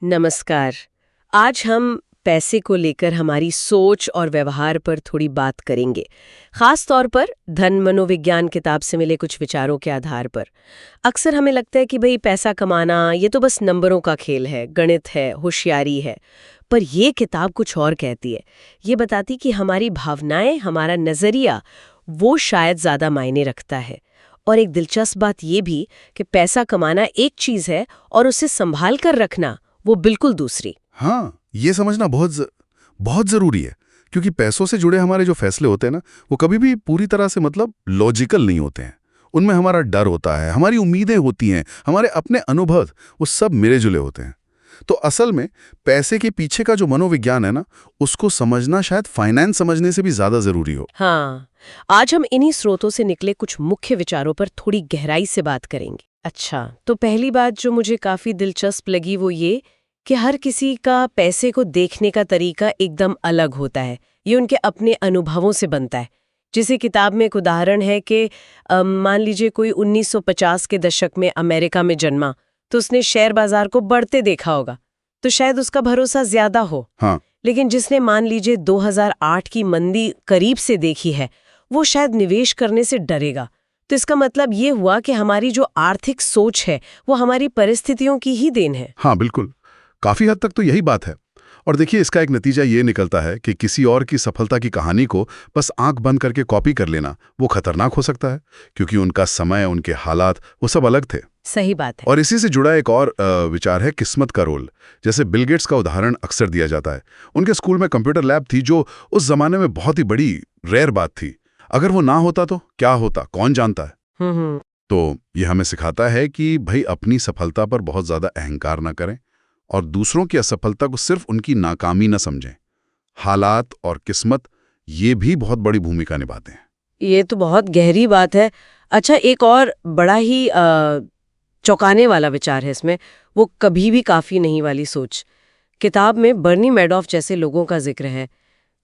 नमस्कार। आज हम पैसे को लेकर हमारी सोच और व्यवहार पर थोड़ी बात करेंगे, खास तौर पर धन मनोविज्ञान किताब से मिले कुछ विचारों के आधार पर। अक्सर हमें लगता है कि भाई पैसा कमाना ये तो बस नंबरों का खेल है, गणित है, होशियारी है। पर ये किताब कुछ और कहती है। ये बताती कि हमारी भावनाएं, हमारा नजरिया वो शायद ज्यादा मायने रखता है। और एक दिलचस्प बात ये भी कि पैसा कमाना एक चीज है और उसे संभाल कर रखना वो बिल्कुल दूसरी। हाँ, ये समझना बहुत जरूरी है, क्योंकि पैसों से जुड़े हमारे जो फैसले होते हैं ना, वो कभी भी पूरी तरह से लॉजिकल नहीं होते हैं। उनमें हमारा डर होता है, हमारी उम्मीदें होती हैं, हमारे अपने अनुभव, वो सब मिले जुले होते हैं। तो असल में पैसे के पीछे का जो मनोविज्ञान है ना, उसको समझना शायद फाइनेंस समझने से भी ज्यादा जरूरी हो। हाँ, आज हम इन्हीं स्रोतों से निकले कुछ मुख्य विचारों पर थोड़ी गहराई से बात करेंगे। अच्छा, तो पहली बात जो मुझे काफी दिलचस्प लगी वो ये कि हर किसी का पैसे को देखने का तरीका एकदम अलग होता है। ये उनके अपने अनुभवों से बनता है। जैसे किताब में एक उदाहरण है कि मान लीजिए कोई 1950 के दशक में अमेरिका में जन्मा, तो उसने शेयर बाजार को बढ़ते देखा होगा, तो शायद उसका भरोसा ज्यादा हो। हाँ। लेकिन जिसने मान लीजिए 2008 की मंदी करीब से देखी है, वो शायद निवेश करने से डरेगा। तो इसका मतलब ये हुआ कि हमारी जो आर्थिक सोच है वो हमारी परिस्थितियों की ही देन है। हाँ, बिल्कुल। काफी हद तक तो यही बात है। और देखिए, इसका एक नतीजा ये निकलता है कि किसी और की सफलता की कहानी को बस आंख बंद करके कॉपी कर लेना वो खतरनाक हो सकता है, क्योंकि उनका समय, उनके हालात, वो सब अलग थे। सही बात है। और इसी से जुड़ा एक और विचार है किस्मत का रोल। जैसे बिल गेट्स का उदाहरण अक्सर दिया जाता है। उनके स्कूल में कंप्यूटर लैब थी, जो उस जमाने में बहुत ही बड़ी रेयर बात थी। अगर वो ना होता तो क्या होता, कौन जानता है। तो ये हमें सिखाता है कि भाई अपनी सफलता पर बहुत ज्यादा अहंकार ना करें और दूसरों की असफलता को सिर्फ उनकी नाकामी न समझें। हालात और किस्मत ये भी बहुत बड़ी भूमिका निभाते हैं। ये तो बहुत गहरी बात है। अच्छा, एक और बड़ा ही चौंकाने वाला विचार है इसमें, वो कभी भी काफी नहीं वाली सोच। किताब में बर्नी मैडॉफ जैसे लोगों का जिक्र है।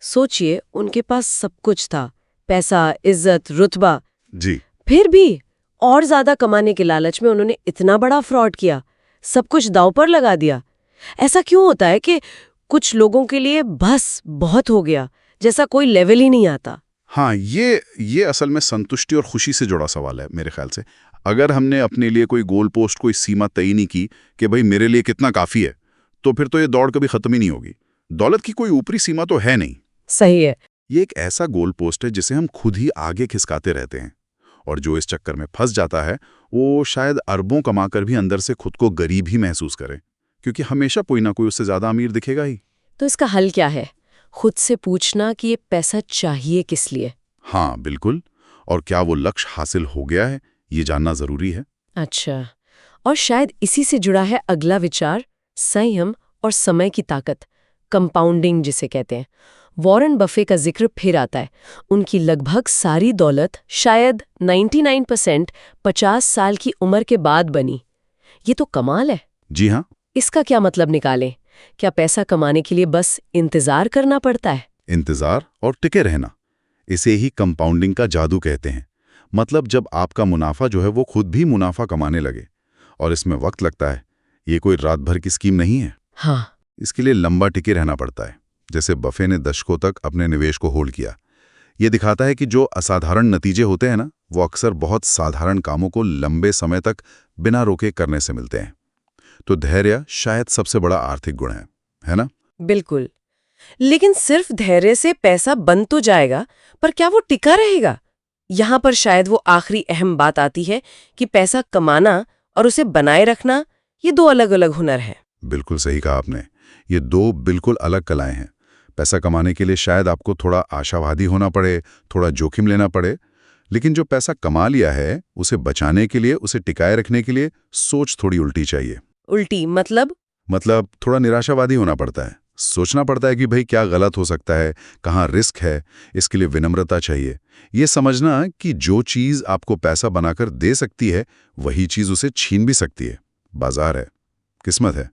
सोचिए, उनके पास सब कुछ था, पैसा, इज्जत, रुतबा। जी। फिर भी और ज्यादा कमाने के लालच में उन्होंने इतना बड़ा फ्रॉड किया, सब कुछ दांव पर लगा दिया। ऐसा क्यों होता है कि कुछ लोगों के लिए बस बहुत हो गया, जैसा कोई लेवल ही नहीं आता? हाँ, ये असल में संतुष्टि और खुशी से जुड़ा सवाल है मेरे ख्याल से। अगर हमने अपने लिए कोई गोल पोस्ट, कोई सीमा तय नहीं की कि भाई मेरे लिए कितना काफी है, तो फिर तो ये दौड़ कभी खत्म ही नहीं होगी। दौलत की कोई ऊपरी सीमा तो है नहीं। सही है। ये एक ऐसा गोल पोस्ट है जिसे हम खुद ही आगे खिसकाते रहते हैं, और जो इस चक्कर में फंस जाता है वो शायद अरबों कमाकर भी अंदर से खुद को गरीब ही महसूस करे, क्योंकि हमेशा कोई ना कोई उससे ज्यादा अमीर दिखेगा ही। तो इसका हल क्या है? खुद से पूछना कि ये पैसा चाहिए किस लिए। हाँ, बिल्कुल। और क्या वो लक्ष्य हासिल हो गया है, ये जानना जरूरी है। अच्छा, और शायद इसी से जुड़ा है अगला विचार, संयम और समय की ताकत, कंपाउंडिंग जिसे कहते हैं। वॉरेन बफे का जिक्र फिर आता है। उनकी लगभग सारी दौलत, शायद 99%, 50 साल की उम्र के बाद बनी। ये तो कमाल है। जी हाँ। इसका क्या मतलब निकालें? क्या पैसा कमाने के लिए बस इंतजार करना पड़ता है? इंतजार और टिके रहना, इसे ही कंपाउंडिंग का जादू कहते हैं। मतलब जब आपका मुनाफा जो है वो खुद भी मुनाफा कमाने लगे। और इसमें वक्त लगता है। ये कोई रात भर की स्कीम नहीं है। हाँ। इसके लिए लंबा टिके रहना पड़ता है। जैसे बफे ने दशकों तक अपने निवेश को होल्ड किया। ये दिखाता है कि जो असाधारण नतीजे होते हैं ना, वो अक्सर बहुत साधारण कामों को लंबे समय तक बिना रोके करने से मिलते हैं। तो धैर्य शायद सबसे बड़ा आर्थिक गुण है ना? बिल्कुल। लेकिन सिर्फ धैर्य से पैसा बन तो जाएगा, पर क्या वो टिका रहेगा? यहाँ पर शायद वो आखिरी अहम बात आती है कि पैसा कमाना और उसे बनाए रखना, ये दो अलग अलग हुनर हैं। बिल्कुल सही कहा आपने। ये दो बिल्कुल अलग कलाएं हैं। पैसा कमाने के लिए शायद आपको थोड़ा आशावादी होना पड़े, थोड़ा जोखिम लेना पड़े, लेकिन जो पैसा कमा लिया है उसे बचाने के लिए, उसे टिकाए रखने के लिए सोच थोड़ी उल्टी चाहिए। उल्टी मतलब? मतलब थोड़ा निराशावादी होना पड़ता है। सोचना पड़ता है कि भाई क्या गलत हो सकता है, कहाँ रिस्क है। इसके लिए विनम्रता चाहिए। ये समझना कि जो चीज आपको पैसा बनाकर दे सकती है, वही चीज उसे छीन भी सकती है। बाजार है, किस्मत है।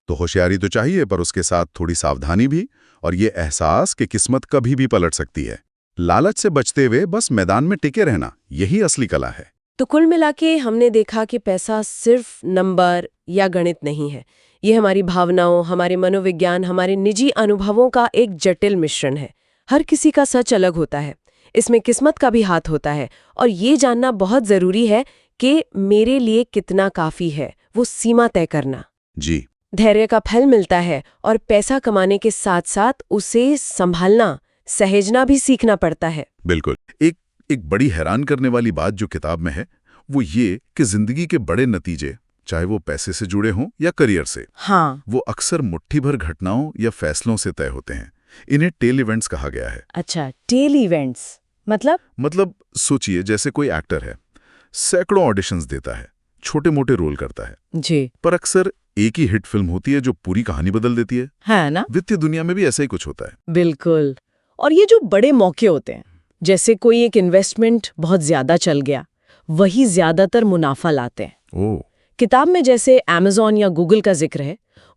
तो होशियारी तो चाहिए, पर उसके साथ थोड़ी सावधानी भी, और ये एहसास कि किस्मत कभी भी पलट सकती है। लालच से बचते हुए बस मैदान में टिके रहना, यही असली कला है। तो कुल मिलाके हमने देखा कि पैसा सिर्फ नंबर, या गणित नहीं है। ये हमारी भावनाओं, हमारे मनोविज्ञान, हमारे निजी अनुभवों का एक जटिल मिश्रण है। हर किसी का सच अलग होता है, इसमें किस्मत का भी हाथ होता है, और ये जानना बहुत जरूरी है कि मेरे लिए कितना काफी है, वो सीमा तय करना। जी। धैर्य का फल मिलता है, और पैसा कमाने के साथ साथ उसे संभालना, सहेजना भी सीखना पड़ता है। बिल्कुल। एक बड़ी हैरान करने वाली बात जो किताब में है वो ये कि जिंदगी के बड़े नतीजे, चाहे वो पैसे से जुड़े हों या करियर से, हाँ। वो अक्सर मुट्ठी भर घटनाओं या फैसलों से तय होते हैं। इन्हें टेल इवेंट्स कहा गया है। अच्छा, टेल इवेंट्स मतलब सोचिए, जैसे कोई एक्टर है, सैकड़ों ऑडिशंस देता है, छोटे मोटे रोल करता है जी, पर अक्सर एक ही हिट फिल्म होती है जो पूरी कहानी बदल देती है ना? वित्तीय दुनिया में भी ऐसा ही कुछ होता है। बिल्कुल। और ये जो बड़े मौके होते हैं, जैसे कोई एक इन्वेस्टमेंट बहुत ज्यादा चल गया, वही ज्यादातर मुनाफा लाते हैं। ओह, किताब में जैसे Amazon या Google का जिक्र है,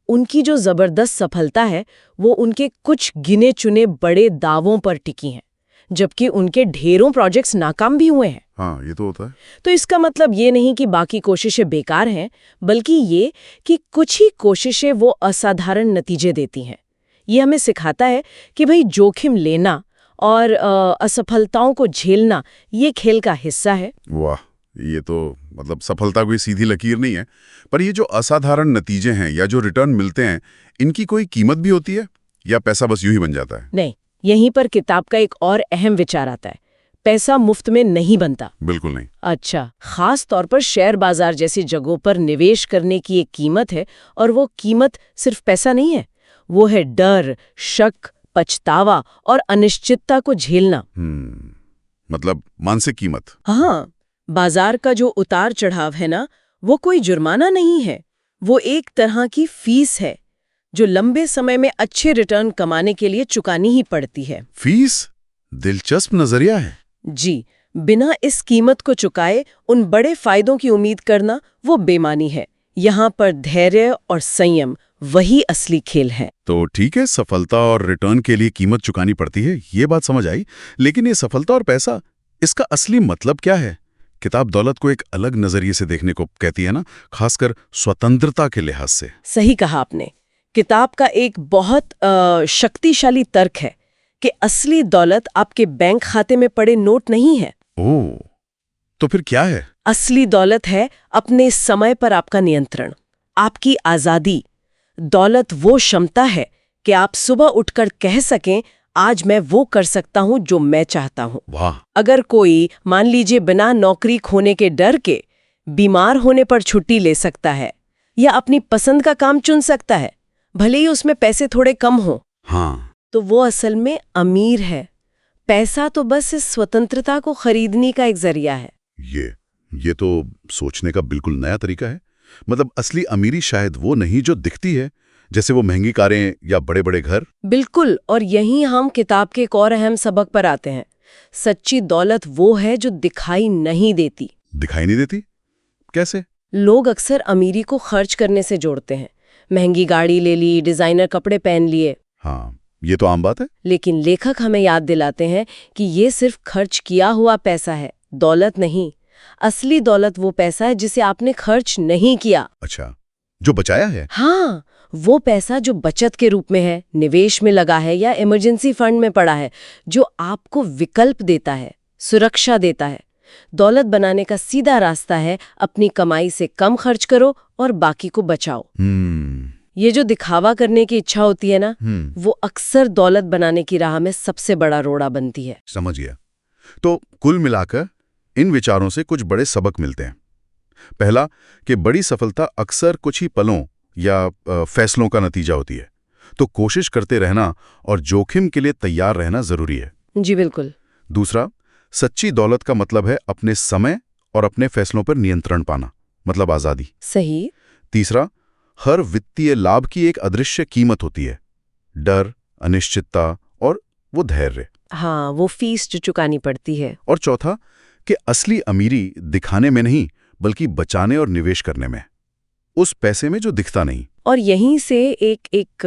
उनकी जो जबरदस्त सफलता है वो उनके कुछ गिने चुने बड़े दावों पर टिकी है, जबकि उनके ढेरों प्रोजेक्ट्स नाकाम भी हुए हैं। हाँ, ये तो होता है। तो इसका मतलब ये नहीं कि बाकी कोशिशें बेकार हैं, बल्कि ये कि कुछ ही कोशिशें वो असाधारण नतीजे देती हैं। ये हमें सिखाता है कि भाई जोखिम लेना और असफलताओं को झेलना ये खेल का हिस्सा है। वाह, ये तो मतलब सफलता कोई सीधी लकीर नहीं है। पर ये जो असाधारण नतीजे हैं या जो रिटर्न मिलते हैं, इनकी कोई कीमत भी होती है या पैसा बस यूं ही बन जाता है? नहीं, यहीं पर किताब का एक और अहम विचार आता है। पैसा मुफ्त में नहीं बनता। बिल्कुल नहीं। अच्छा, खास तौर पर शेयर बाजार जैसी जगहों पर निवेश करने की एक कीमत है, और वो कीमत सिर्फ पैसा नहीं है, वो है डर, शक, पछतावा और अनिश्चितता को झेलना। मतलब मानसिक कीमत। हाँ, बाजार का जो उतार चढ़ाव है ना, वो कोई जुर्माना नहीं है, वो एक तरह की फीस है जो लंबे समय में अच्छे रिटर्न कमाने के लिए चुकानी ही पड़ती है। फीस? दिलचस्प नजरिया है। जी, बिना इस कीमत को चुकाए उन बड़े फायदों की उम्मीद करना वो बेमानी है। यहाँ पर धैर्य और संयम वही असली खेल है। तो ठीक है, सफलता और रिटर्न के लिए कीमत चुकानी पड़ती है, ये बात समझ आई। लेकिन ये सफलता और पैसा, इसका असली मतलब क्या है? किताब दौलत को एक अलग नजरिए से देखने को कहती है ना, खासकर स्वतंत्रता के लिहाज से। सही कहा आपने। किताब का एक बहुत शक्तिशाली तर्क है कि असली दौलत आपके बैंक खाते में पड़े नोट नहीं है। ओह, तो फिर क्या है? असली दौलत है अपने समय पर आपका नियंत्रण, आपकी आजादी। दौलत वो क्षमता है कि आप सुबह उठकर कह सकें, आज मैं वो कर सकता हूं जो मैं चाहता हूं। वाह। अगर कोई, मान लीजिए, बिना नौकरी खोने के डर के बीमार होने पर छुट्टी ले सकता है या अपनी पसंद का काम चुन सकता है, भले ही उसमें पैसे थोड़े कम हो, हाँ, तो वो असल में अमीर है। पैसा तो बस इस स्वतंत्रता को खरीदने का एक जरिया है। ये तो सोचने का बिल्कुल नया तरीका है। मतलब असली अमीरी शायद वो नहीं जो दिखती है, जैसे वो महंगी कारें या बड़े बड़े घर। बिल्कुल, और यहीं हम किताब के एक और अहम सबक पर आते हैं। सच्ची दौलत वो है जो दिखाई नहीं देती। दिखाई नहीं देती? कैसे? लोग अक्सर अमीरी को खर्च करने से जोड़ते हैं। महंगी गाड़ी ले ली, डिजाइनर कपड़े पहन लिए। हाँ, ये तो आम बात है। लेकिन लेखक हमें याद दिलाते हैं कि ये सिर्फ खर्च किया हुआ पैसा है, दौलत नहीं। असली दौलत वो पैसा है जिसे आपने खर्च नहीं किया। अच्छा, जो बचाया है? हाँ, वो पैसा जो बचत के रूप में है, निवेश में लगा है या इमरजेंसी फंड में पड़ा है, जो आपको विकल्प देता है, सुरक्षा देता है। दौलत बनाने का सीधा रास्ता है अपनी कमाई से कम खर्च करो और बाकी को बचाओ। ये जो दिखावा करने की इच्छा होती है ना, वो अक्सर दौलत बनाने की राह में सबसे बड़ा रोड़ा बनती है। समझ गया। तो कुल मिलाकर इन विचारों से कुछ बड़े सबक मिलते हैं। पहला, कि बड़ी सफलता अक्सर कुछ ही पलों या फैसलों का नतीजा होती है, तो कोशिश करते रहना और जोखिम के लिए तैयार रहना जरूरी है। जी बिल्कुल। दूसरा, सच्ची दौलत का मतलब है अपने समय और अपने फैसलों पर नियंत्रण पाना, मतलब आजादी। सही। तीसरा, हर वित्तीय लाभ की एक अदृश्य कीमत होती है, डर, अनिश्चितता और वो धैर्य। हाँ, वो फीस जो चुकानी पड़ती है। और चौथा, कि असली अमीरी दिखाने में नहीं बल्कि बचाने और निवेश करने में, उस पैसे में जो दिखता नहीं। और यहीं से एक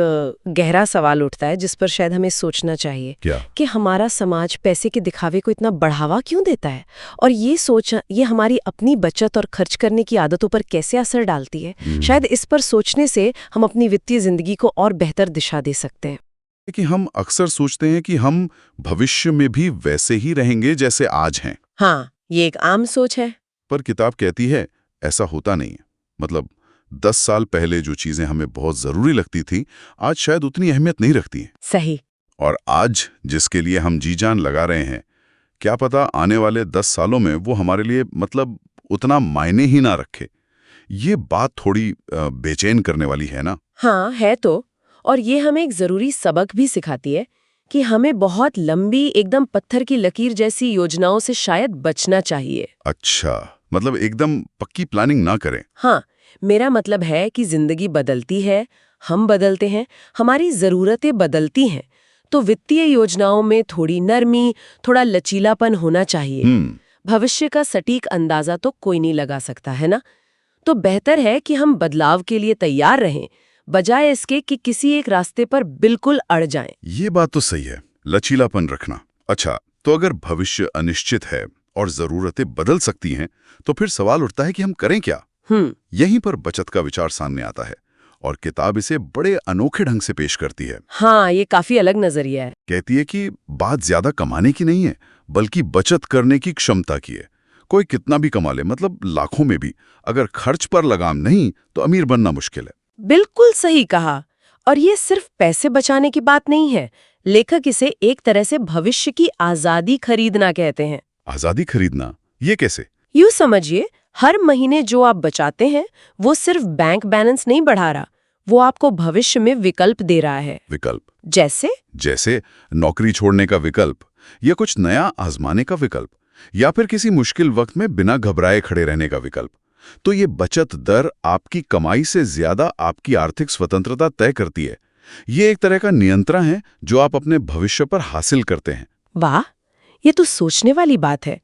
गहरा सवाल उठता है जिस पर शायद हमें सोचना चाहिए क्या? कि हमारा समाज पैसे के दिखावे को इतना बढ़ावा क्यों देता है, और ये हमारी अपनी बचत और खर्च करने की आदतों पर कैसे असर डालती है। शायद इस पर सोचने से हम अपनी वित्तीय जिंदगी को और बेहतर दिशा दे सकते हैं। कि हम अक्सर सोचते हैं कि हम भविष्य में भी वैसे ही रहेंगे जैसे आज हैं। हाँ, ये एक आम सोच है। पर किताब कहती है ऐसा होता नहीं है। मतलब 10 साल पहले जो चीजें हमें बहुत जरूरी लगती थी, आज शायद उतनी अहमियत नहीं रखती हैं। सही। और आज जिसके लिए हम जी जान लगा रहे हैं, क्या पता आने वाले 10 सालों में वो हमारे लिए मतलब उतना मायने ही ना रखे। ये बात थोड़ी बेचैन करने वाली है ना? हाँ, है तो। और ये हमें एक जरूरी सबक भी सिखाती है कि हमें बहुत लंबी, एकदम पत्थर की लकीर जैसी योजनाओं से शायद बचना चाहिए। अच्छा, मतलब एकदम पक्की प्लानिंग ना करें। हाँ, मेरा मतलब है कि जिंदगी बदलती है, हम बदलते हैं, हमारी जरूरतें बदलती हैं, तो वित्तीय योजनाओं में थोड़ी नरमी, थोड़ा लचीलापन होना चाहिए। भविष्य का सटीक अंदाजा तो कोई नहीं लगा सकता, है ना? तो बेहतर है कि हम बदलाव के लिए तैयार रहें, बजाय इसके कि किसी एक रास्ते पर बिल्कुल अड़ जाएं। ये बात तो सही है, लचीलापन रखना। अच्छा, तो अगर भविष्य अनिश्चित है और जरूरतें बदल सकती हैं, तो फिर सवाल उठता है कि हम करें क्या? यहीं पर बचत का विचार सामने आता है और किताब इसे बड़े अनोखे ढंग से पेश करती है। हाँ, ये काफी अलग नजरिया है। कहती है कि बात ज्यादा कमाने की नहीं है, बल्कि बचत करने की क्षमता की है। कोई कितना भी कमा ले, मतलब लाखों में भी, अगर खर्च पर लगाम नहीं तो अमीर बनना मुश्किल है। बिल्कुल सही कहा। और ये सिर्फ पैसे बचाने की बात नहीं है, लेखक इसे एक तरह से भविष्य की आजादी खरीदना कहते हैं। आजादी खरीदना, ये कैसे? यूँ समझिए, हर महीने जो आप बचाते हैं वो सिर्फ बैंक बैलेंस नहीं बढ़ा रहा, वो आपको भविष्य में विकल्प दे रहा है। विकल्प? जैसे नौकरी छोड़ने का विकल्प, या कुछ नया आजमाने का विकल्प, या फिर किसी मुश्किल वक्त में बिना घबराए खड़े रहने का विकल्प। तो ये बचत दर आपकी कमाई से ज्यादा आपकी आर्थिक स्वतंत्रता तय करती है। ये एक तरह का नियंत्रण है जो आप अपने भविष्य पर हासिल करते हैं। वाह, ये तो सोचने वाली बात है।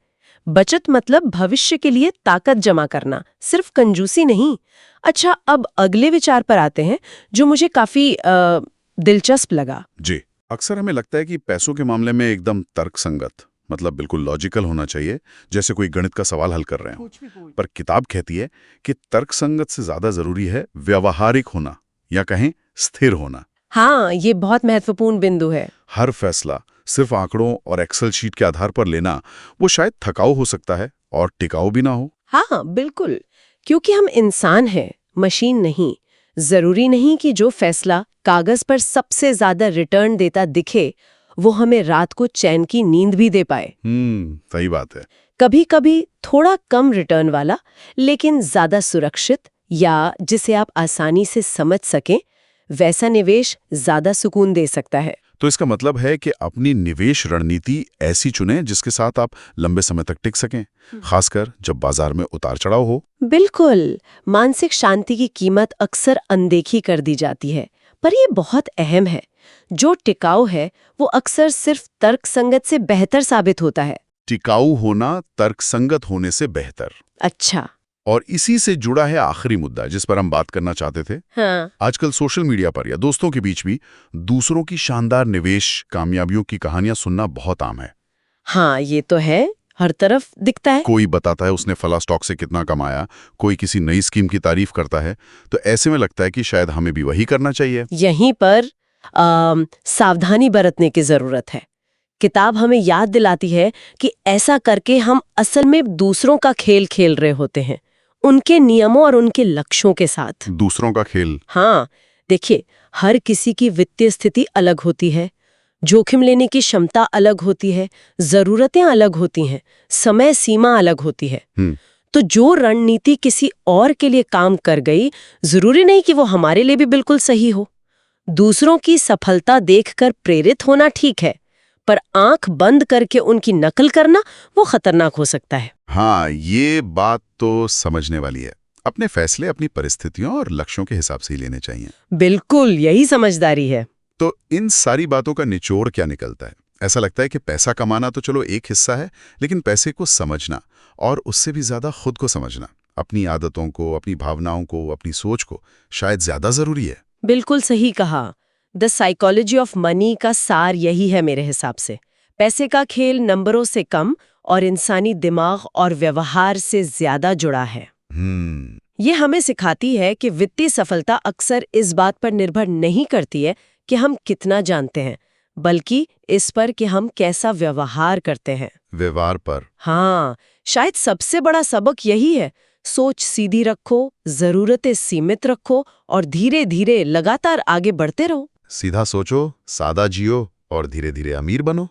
बचत मतलब भविष्य के लिए ताकत जमा करना, सिर्फ कंजूसी नहीं। अच्छा, अब अगले विचार पर आते हैं जो मुझे काफी दिलचस्प लगा। जी, अक्सर हमें लगता है कि पैसों के मामले में एकदम तर्कसंगत, मतलब बिल्कुल लॉजिकल होना चाहिए, जैसे कोई गणित का सवाल हल कर रहे हो। पर किताब कहती है कि तर्कसंगत से ज्यादा जरूरी है व्यावहारिक होना, या कहें स्थिर होना। हाँ, ये बहुत महत्वपूर्ण बिंदु है। हर फैसला सिर्फ आंकड़ों और एक्सेल शीट के आधार पर लेना, वो शायद थकाऊ हो सकता है और टिकाऊ भी ना हो। हाँ, बिल्कुल, क्योंकि हम इंसान हैं, मशीन नहीं। जरूरी नहीं कि जो फैसला कागज पर सबसे ज्यादा रिटर्न देता दिखे, वो हमें रात को चैन की नींद भी दे पाए। सही बात है। कभी कभी थोड़ा कम रिटर्न वाला लेकिन ज्यादा सुरक्षित, या जिसे आप आसानी से समझ सकें, वैसा निवेश ज्यादा सुकून दे सकता है। तो इसका मतलब है कि अपनी निवेश रणनीति ऐसी चुनें जिसके साथ आप लंबे समय तक टिक सकें, खासकर जब बाजार में उतार चढ़ाव हो। बिल्कुल, मानसिक शांति की कीमत अक्सर अनदेखी कर दी जाती है, पर ये बहुत अहम है। जो टिकाऊ है वो अक्सर सिर्फ तर्कसंगत से बेहतर साबित होता है। टिकाऊ होना तर्कसंगत होने से बेहतर। अच्छा। और इसी से जुड़ा है आखिरी मुद्दा जिस पर हम बात करना चाहते थे। हाँ। आजकल सोशल मीडिया पर या दोस्तों के बीच भी दूसरों की शानदार निवेश कामयाबियों की कहानियां सुनना बहुत आम है। हाँ, ये तो है, हर तरफ दिखता है। कोई बताता है उसने फला स्टॉक से कितना कमाया, कोई किसी नई स्कीम की तारीफ करता है, तो ऐसे में लगता है कि शायद हमें भी वही करना चाहिए। यहीं पर सावधानी बरतने की जरूरत है। किताब हमें याद दिलाती है कि ऐसा करके हम असल में दूसरों का खेल खेल रहे होते हैं, उनके नियमों और उनके लक्ष्यों के साथ। दूसरों का खेल? हाँ, देखिए, हर किसी की वित्तीय स्थिति अलग होती है, जोखिम लेने की क्षमता अलग होती है, जरूरतें अलग होती हैं, समय सीमा अलग होती है। तो जो रणनीति किसी और के लिए काम कर गई, जरूरी नहीं कि वो हमारे लिए भी बिल्कुल सही हो। दूसरों की सफलता देखकर प्रेरित होना ठीक है, पर आंख बंद करके उनकी नकल करना वो खतरनाक हो सकता है। हाँ, ये बात तो समझने वाली है। अपने फैसले अपनी परिस्थितियों और लक्ष्यों के हिसाब से ही लेने चाहिए। बिल्कुल, यही समझदारी है। तो इन सारी बातों का निचोड़ क्या निकलता है? ऐसा लगता है कि पैसा कमाना तो चलो एक हिस्सा है, लेकिन पैसे को समझना और उससे भी ज्यादा खुद को समझना, अपनी आदतों को, अपनी भावनाओं को, अपनी सोच को शायद ज्यादा जरूरी है। बिल्कुल सही कहा। द साइकोलॉजी ऑफ मनी का सार यही है मेरे हिसाब से। पैसे का खेल नंबरों से कम और इंसानी दिमाग और व्यवहार से ज्यादा जुड़ा है। ये हमें सिखाती है कि वित्तीय सफलता अक्सर इस बात पर निर्भर नहीं करती है कि हम कितना जानते हैं, बल्कि इस पर कि हम कैसा व्यवहार करते हैं। व्यवहार पर। हाँ, शायद सबसे बड़ा सबक यही है। सोच सीधी रखो, जरूरतें सीमित रखो और धीरे धीरे लगातार आगे बढ़ते रहो। सीधा सोचो, सादा जियो और धीरे धीरे अमीर बनो।